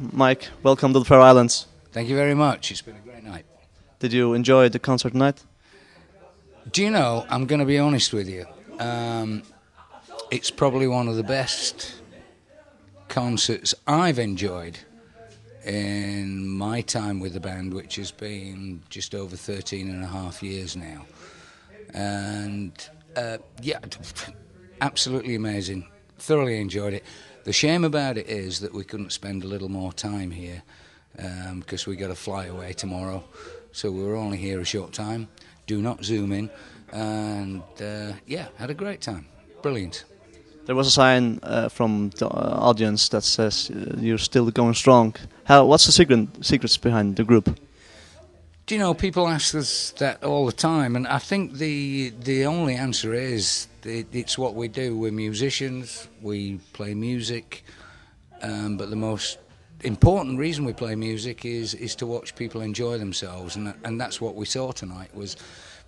Mike, welcome to the Faroe Islands. Thank you very much. It's been a great night. Did you enjoy the concert tonight? Do you know, I'm going to be honest with you. It's probably one of the best concerts I've enjoyed in my time with the band, which has been just over 13 and a half years now. And yeah, absolutely amazing. Thoroughly enjoyed it. The shame about it is that we couldn't spend a little more time here because we got to fly away tomorrow. So we were only here a short time. Do not zoom in. And yeah, had a great time. Brilliant. There was a sign from the audience that says you're still going strong. What's the secrets behind the group? Do you know, people ask us that all the time, and I think the only answer is it's what we do. We're musicians, we play music, but the most important reason we play music is to watch people enjoy themselves, and that's what we saw tonight, was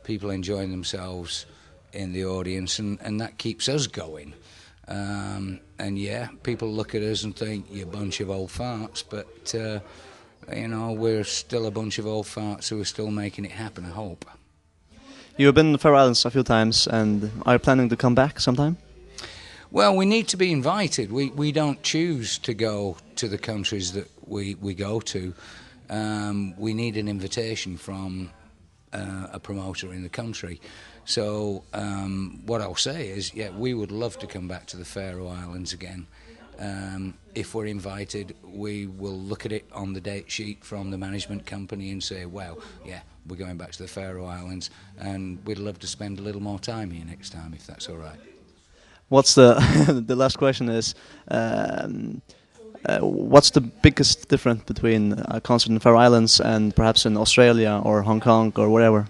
people enjoying themselves in the audience, and that keeps us going. And yeah, people look at us and think, you're a bunch of old farts, but you know, we're still a bunch of old farts who are still making it happen, I hope. You've been in the Faroe Islands a few times, and are you planning to come back sometime? Well, we need to be invited. We don't choose to go to the countries that we go to. We need an invitation from a promoter in the country. So what I'll say is, yeah, we would love to come back to the Faroe Islands again. If we're invited, we will look at it on the date sheet from the management company and say, well, yeah, we're going back to the Faroe Islands, and we'd love to spend a little more time here next time, if that's all right. What's the the last question is, what's the biggest difference between a concert in the Faroe Islands and perhaps in Australia or Hong Kong or wherever?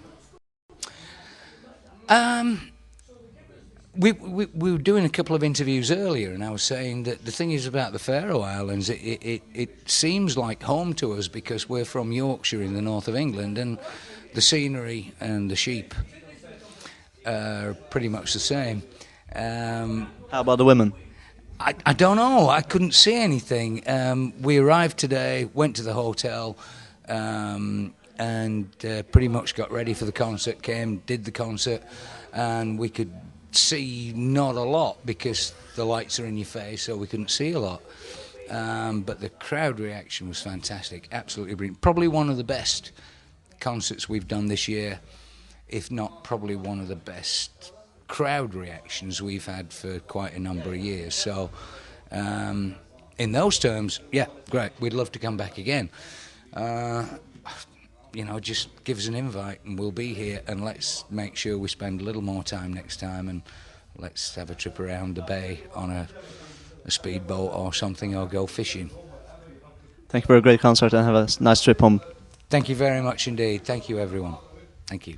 We were doing a couple of interviews earlier, and I was saying that the thing is about the Faroe Islands, it seems like home to us because we're from Yorkshire in the north of England, and the scenery and the sheep are pretty much the same. How about the women? I don't know. I couldn't see anything. We arrived today, went to the hotel, and pretty much got ready for the concert, did the concert, and we could see not a lot because the lights are in your face, so we couldn't see a lot. But the crowd reaction was fantastic, absolutely brilliant. Probably one of the best concerts we've done this year, if not probably one of the best crowd reactions we've had for quite a number of years. So in those terms, yeah, great, we'd love to come back again. You know, just give us an invite and we'll be here, and let's make sure we spend a little more time next time, and let's have a trip around the bay on a speedboat or something, or go fishing. Thank you for a great concert and have a nice trip home. Thank you very much indeed. Thank you, everyone. Thank you.